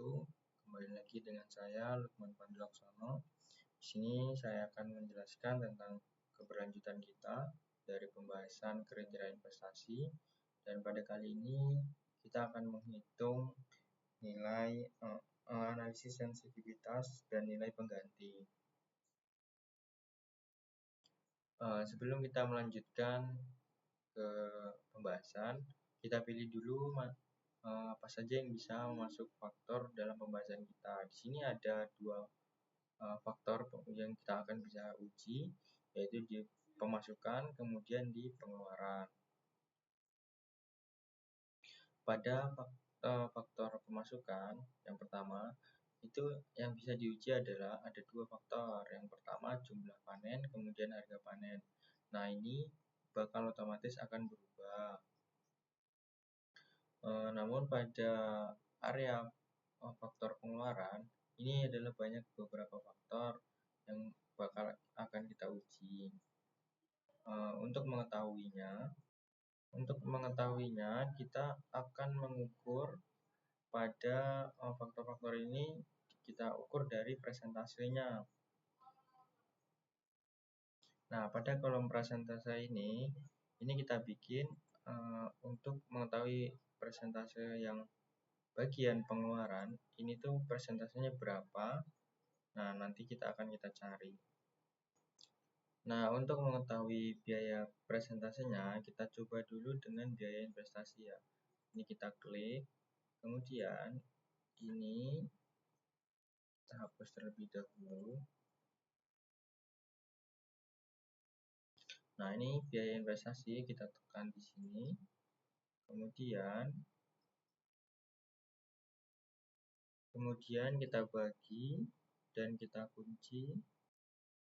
wabarakatuh. Kembali lagi dengan saya Lukman Pandulaksono. Di sini saya akan menjelaskan tentang keberlanjutan kita dari pembahasan kriteria investasi, dan pada kali ini kita akan menghitung nilai analisis sensitivitas dan nilai pengganti. Sebelum kita melanjutkan ke pembahasan, kita pilih dulu apa saja yang bisa masuk faktor dalam pembahasan kita. Di sini ada dua faktor yang kita akan bisa uji, yaitu di pemasukan kemudian di pengeluaran. Pada faktor pemasukan yang pertama, itu yang bisa diuji adalah ada dua faktor. Yang pertama jumlah panen, kemudian harga panen. Nah, ini bakal otomatis akan berubah. Namun pada area faktor pengeluaran, ini adalah banyak beberapa faktor yang akan kita uji. Untuk mengetahuinya, kita akan mengukur pada faktor-faktor ini, kita ukur dari presentasenya. Nah, pada kolom presentase ini kita bikin untuk mengetahui persentase yang bagian pengeluaran ini tuh persentasenya berapa. Nah, nanti kita cari. Nah, untuk mengetahui biaya presentasenya, kita coba dulu dengan biaya investasi ya. Ini kita klik, kemudian ini kita hapus terlebih dahulu. Nah, ini biaya investasi, kita tekan di sini. Kemudian kita bagi dan kita kunci.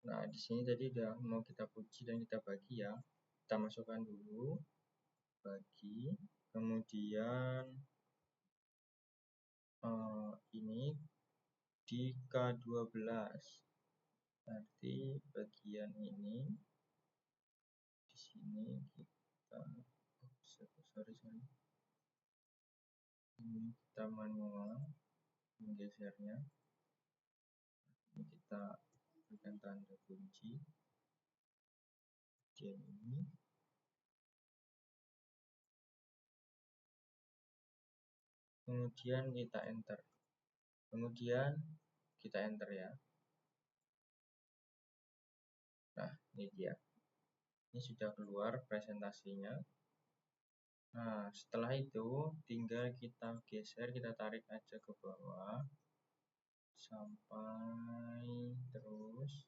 Nah, di sini tadi udah mau kita kunci dan kita bagi ya. Kita masukkan dulu, bagi, kemudian ini di K12. Berarti bagian ini di sini kita ini kita manual menggesernya. Ini kita berikan tanda kunci bagian ini. Kemudian kita enter. Ya. Nah, ini dia. Ini sudah keluar presentasinya. Nah, setelah itu tinggal kita geser, kita tarik aja ke bawah sampai terus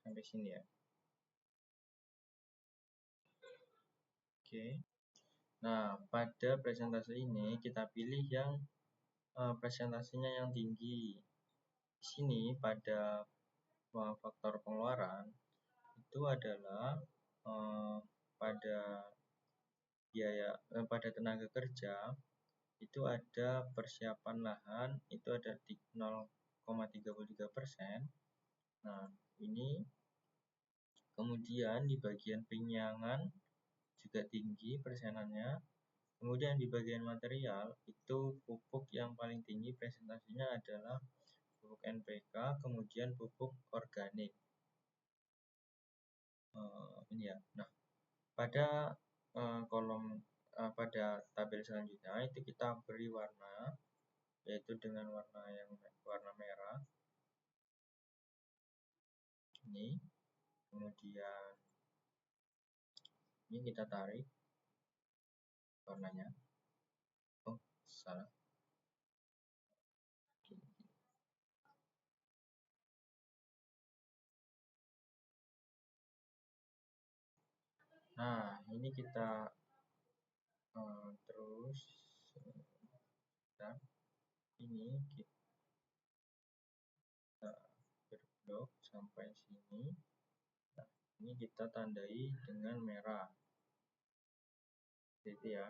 sampai sini ya. Oke. Nah, pada presentasi ini kita pilih yang presentasinya yang tinggi. Di sini pada faktor pengeluaran itu adalah pada biaya pada tenaga kerja itu ada persiapan lahan itu ada 0,33%. Nah, ini kemudian di bagian penyiangan juga tinggi persenannya. Kemudian di bagian material itu pupuk yang paling tinggi presentasinya adalah pupuk NPK, kemudian pupuk organik. Ini ya. Nah, pada pada tabel selanjutnya itu kita beri warna, yaitu dengan warna merah. Ini, kemudian ini kita tarik warnanya. Oh, salah. Nah, ini kita terus ini kita berblok sampai sini. Nah, ini kita tandai dengan merah. Seperti itu ya.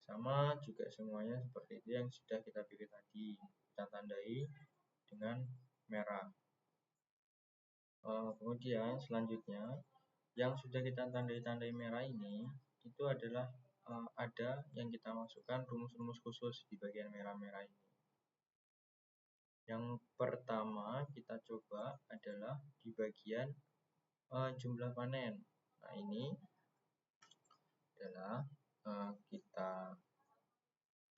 Sama juga semuanya seperti itu yang sudah kita pilih tadi. Kita tandai dengan merah. Kemudian selanjutnya yang sudah kita tandai merah ini itu adalah ada yang kita masukkan rumus-rumus khusus di bagian merah-merah ini. Yang pertama kita coba adalah di bagian jumlah panen. Nah, ini adalah kita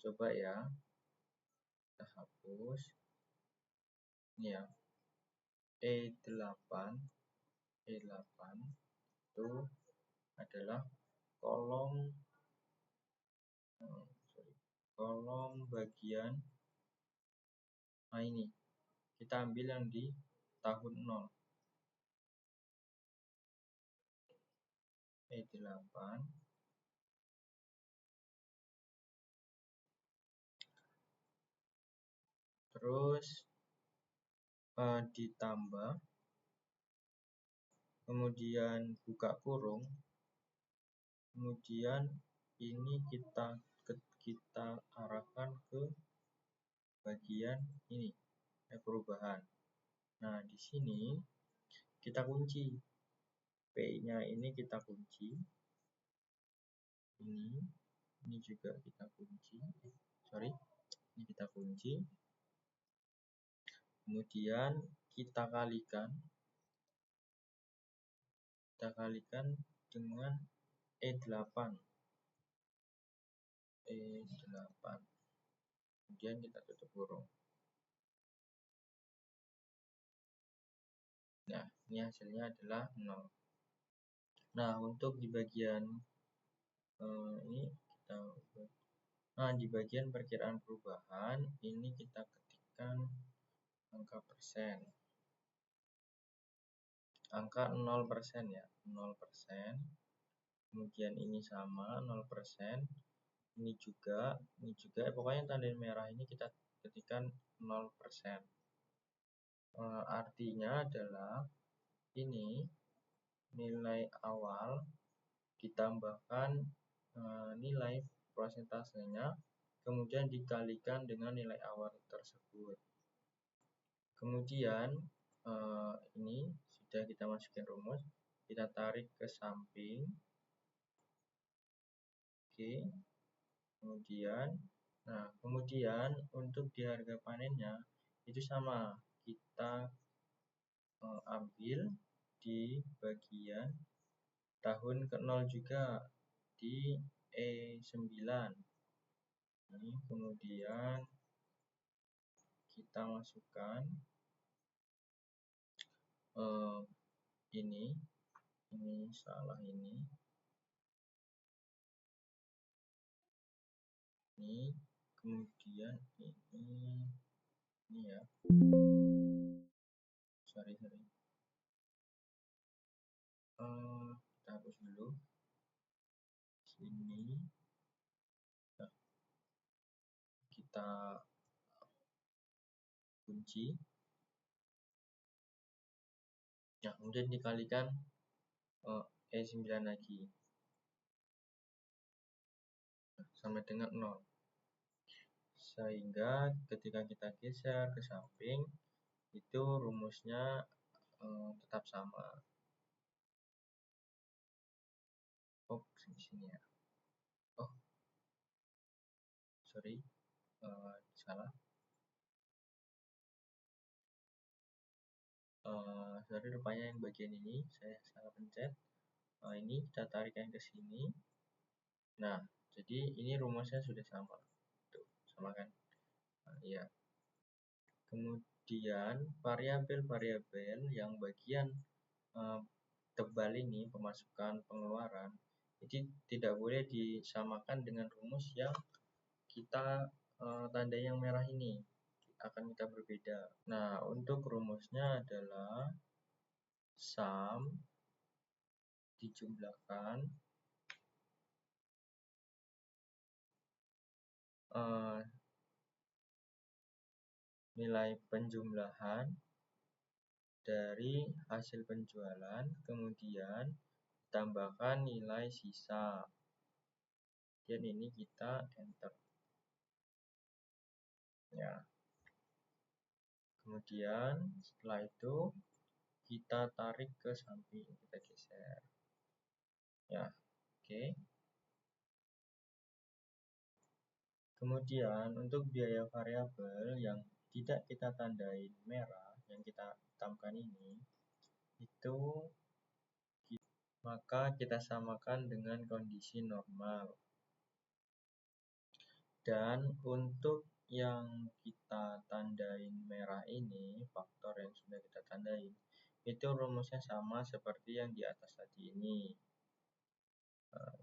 coba ya, kita hapus ini ya, E8 itu adalah kolom bagian. Nah, ini kita ambil yang di tahun 0, E8 terus ditambah, kemudian buka kurung, kemudian ini kita arahkan ke bagian ini perubahan. Nah, di sini kita kunci P-nya, ini kita kunci, ini juga kita kunci, ini kita kunci, kemudian kita kalikan dengan E8, kemudian kita tutup kurung. Nah, ini hasilnya adalah 0. Nah, untuk di bagian ini di bagian perkiraan perubahan ini kita ketikkan angka persen, angka 0% ya, 0%. Kemudian ini sama 0%, ini juga, pokoknya tanda merah ini kita ketikkan 0%. Artinya adalah ini nilai awal ditambahkan nilai prosentasenya, kemudian dikalikan dengan nilai awal tersebut. Kemudian ini sudah kita masukin rumus, kita tarik ke samping. Oke. Kemudian untuk di harga panennya itu sama, kita ambil di bagian tahun ke-0 juga di E9. Ini kemudian kita masukkan ini salah, ini kemudian ini ya, sorry, kita hapus dulu sini, kita kunci ya, kemudian dikalikan E9 lagi sama dengan 0, sehingga ketika kita geser ke samping itu rumusnya tetap sama. Di sini ya, sorry, salah, sorry, rupanya yang bagian ini saya salah pencet. Ini kita tarikkan ke sini. Nah, jadi ini rumusnya sudah sama. Tuh, sama kan? Iya. Kemudian variabel-variabel yang bagian tebal ini, pemasukan pengeluaran, jadi tidak boleh disamakan dengan rumus yang kita tanda yang merah ini, akan kita berbeda. Nah, untuk rumusnya adalah sum dijumlahkan nilai penjumlahan dari hasil penjualan, kemudian tambahkan nilai sisa. Dan ini kita enter ya. Kemudian setelah itu kita tarik ke samping, kita geser ya. Oke. Kemudian untuk biaya variabel yang tidak kita tandai merah, yang kita hitamkan ini, itu maka kita samakan dengan kondisi normal. Dan untuk yang kita tandain merah ini, faktor yang sudah kita tandain, itu rumusnya sama seperti yang di atas tadi ini.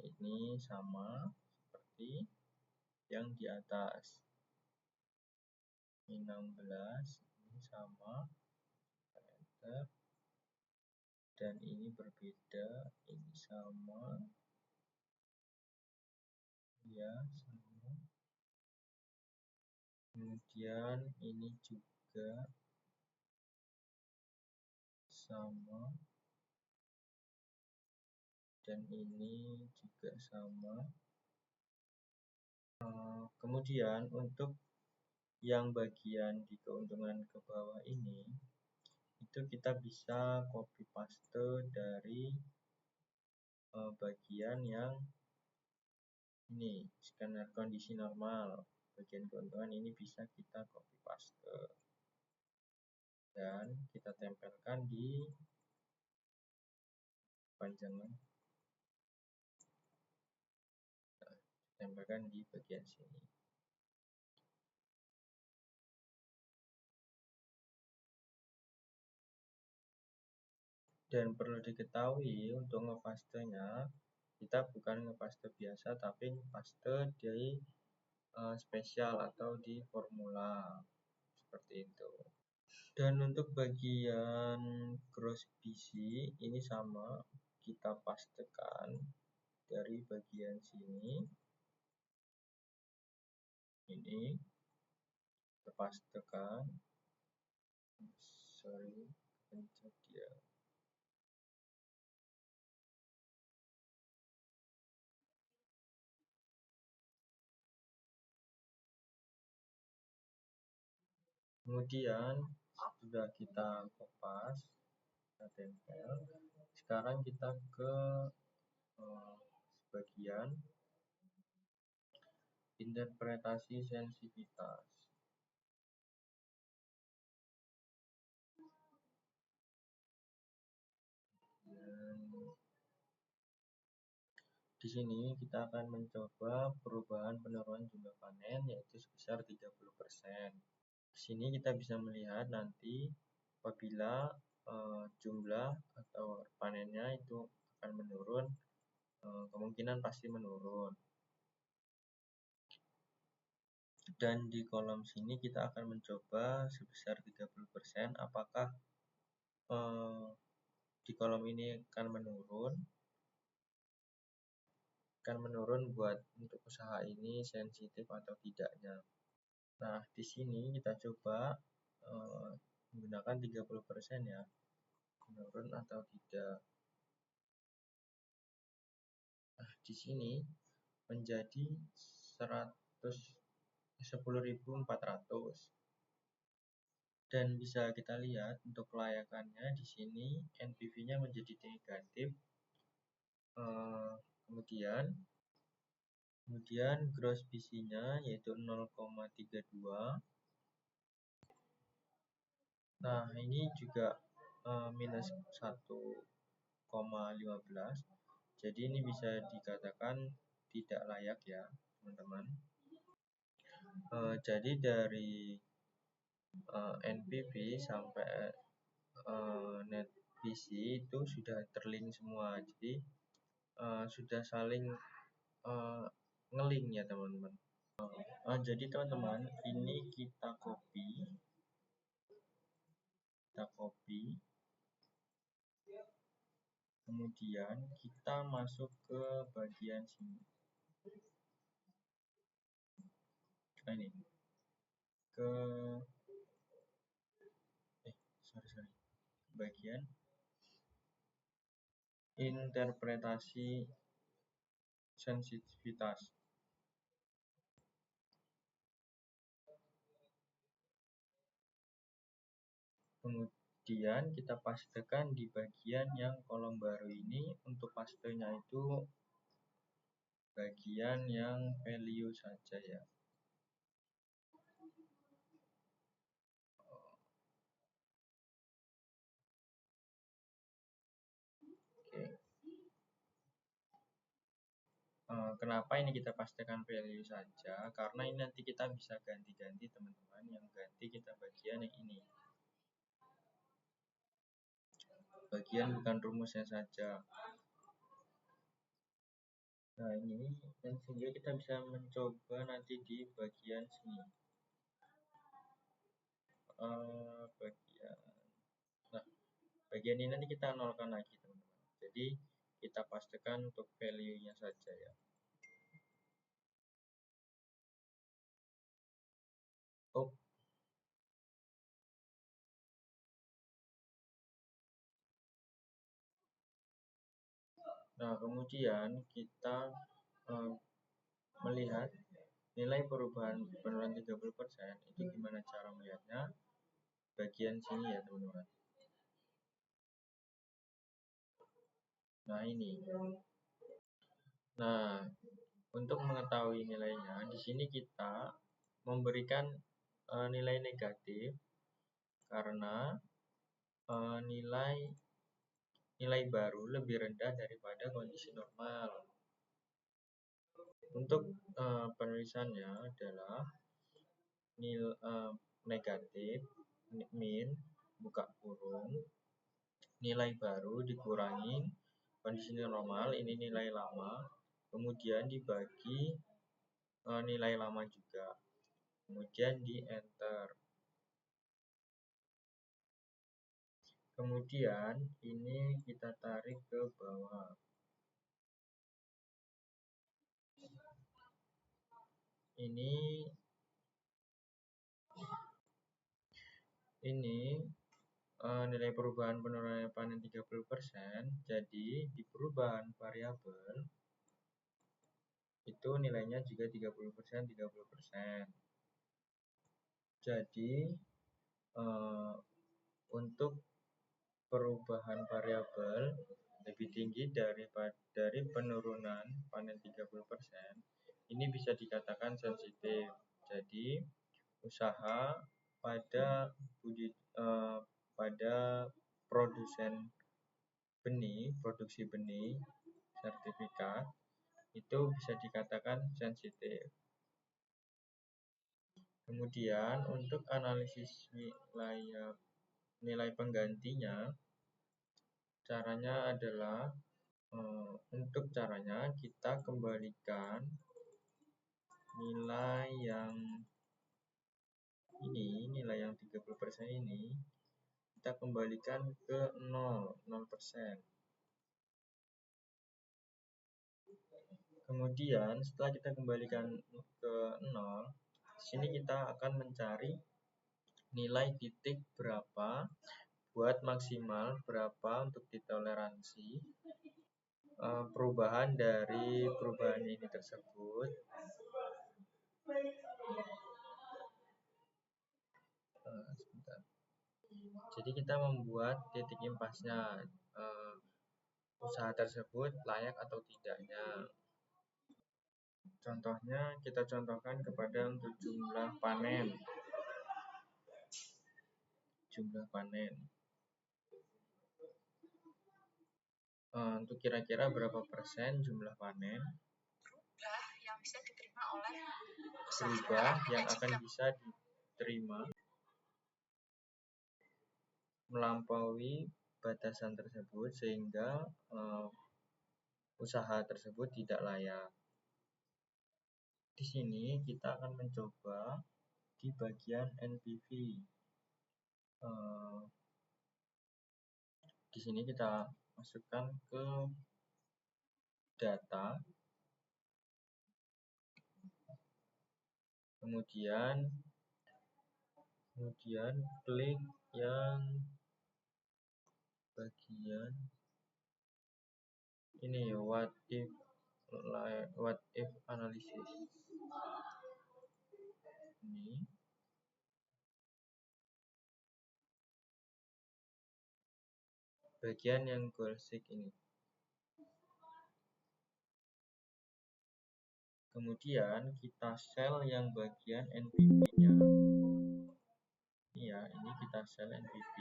Ini sama seperti yang di atas. Ini 16, ini sama, dan ini berbeda, ini sama, ya sama. Kemudian ini juga sama, dan ini juga sama. Kemudian untuk yang bagian di keuntungan ke bawah ini, itu kita bisa copy paste dari bagian yang ini, scanner kondisi normal. Bagian keuntungan ini bisa kita copy paste dan kita tempelkan di panjangan, tempelkan di bagian sini. Dan perlu diketahui untuk ngepastenya, kita bukan ngepaste biasa tapi ngepaste di spesial atau di formula seperti itu. Dan untuk bagian gross BC ini sama, kita pastekan dari bagian sini, ini kita pastekan, pencet dia. Kemudian sudah kita kopas, kita tempel. Sekarang kita ke bagian interpretasi sensitivitas. Di sini kita akan mencoba perubahan penurunan jumlah panen yaitu sebesar 30%. Di sini kita bisa melihat nanti apabila jumlah atau panennya itu akan menurun, kemungkinan pasti menurun. Dan di kolom sini kita akan mencoba sebesar 30%, apakah di kolom ini akan menurun buat untuk usaha ini sensitif atau tidaknya. Nah, di sini kita coba menggunakan 30% ya, menurun atau tidak. Nah, di sini menjadi 10.400. Dan bisa kita lihat untuk kelayakannya di sini NPV-nya menjadi negatif. Kemudian gross BC-nya yaitu 0,32. Nah, ini juga minus 1,15. Jadi ini bisa dikatakan tidak layak ya, teman-teman. Jadi dari NPV sampai net BC itu sudah terlink semua. Jadi sudah saling ngelink ya teman-teman. Jadi teman-teman, ini kita copy, kemudian kita masuk ke bagian sini. Nah, ini ke bagian interpretasi sensitivitas. Kemudian kita pastekan di bagian yang kolom baru ini. Untuk pastenya itu bagian yang value saja ya. Kenapa ini kita pastikan value saja? Karena ini nanti kita bisa ganti-ganti teman-teman, yang ganti kita bagian yang ini. Bagian bukan rumusnya saja. Nah ini, dan sehingga kita bisa mencoba nanti di bagian sini. Bagian ini nanti kita nolkan lagi teman-teman. Jadi kita pastikan untuk value-nya saja ya. Nah kemudian kita melihat nilai perubahan penurunan 30% itu gimana cara melihatnya? Bagian sini ya teman-teman. Nah ini. Nah, untuk mengetahui nilainya, di sini kita memberikan nilai negatif karena nilai baru lebih rendah daripada kondisi normal. Untuk penulisannya adalah negatif min buka kurung nilai baru dikurangi kondisi normal, ini nilai lama, kemudian dibagi nilai lama juga, kemudian di enter. Kemudian ini kita tarik ke bawah. Ini nilai perubahan penurunan panen 30%, jadi di perubahan variabel itu nilainya juga 30%. Jadi untuk perubahan variabel lebih tinggi dari penurunan panen 30%, ini bisa dikatakan sensitif. Jadi usaha pada produksi benih sertifikat itu bisa dikatakan sensitif. Kemudian untuk analisis nilai penggantinya, caranya adalah kita kembalikan nilai yang 30% ini kita kembalikan ke 0%. Kemudian setelah kita kembalikan ke 0, sini kita akan mencari nilai titik berapa buat maksimal berapa untuk ditoleransi perubahan dari perubahan ini tersebut. Jadi kita membuat titik impasnya, usaha tersebut layak atau tidaknya. Contohnya kita contohkan kepada untuk jumlah panen. Untuk kira-kira berapa persen jumlah panen yang bisa diterima oleh yang akan bisa diterima melampaui batasan tersebut sehingga usaha tersebut tidak layak. Di sini kita akan mencoba di bagian NPV. Di sini kita masukkan ke data, kemudian klik yang bagian ini, what if analysis. Ini bagian yang goal seek ini. Kemudian kita sel yang bagian NPV-nya. Iya, ini kita sel NPV.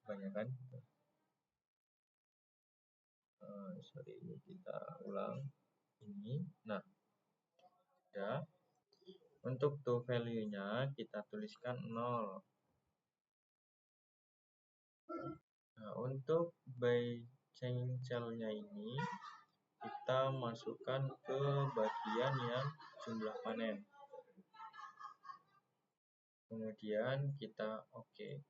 Kebanyakan. Ini kita ulang. ini. Nah, sudah. Untuk to value-nya kita tuliskan 0. Nah, untuk buy cell-nya ini kita masukkan ke bagian yang jumlah panen. Kemudian kita oke.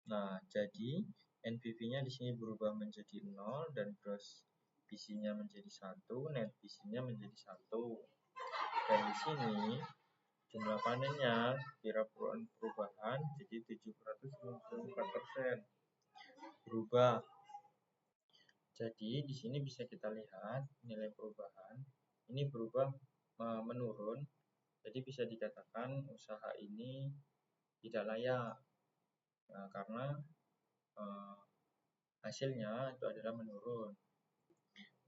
Nah, jadi NPV-nya di sini berubah menjadi 0 dan gross PC-nya menjadi 1, net PC-nya menjadi 1. Dan di sini jumlah panennya kira perubahan jadi 794% berubah. Jadi di sini bisa kita lihat nilai perubahan ini berubah menurun. Jadi bisa dikatakan usaha ini tidak layak. Nah, karena hasilnya itu adalah menurun.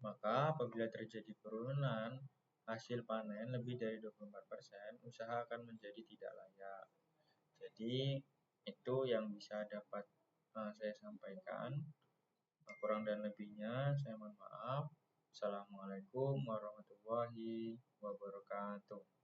Maka apabila terjadi penurunan hasil panen lebih dari 24%, usaha akan menjadi tidak layak. Jadi itu yang bisa dapat saya sampaikan. Kurang dan lebihnya saya mohon maaf. Assalamualaikum warahmatullahi wabarakatuh.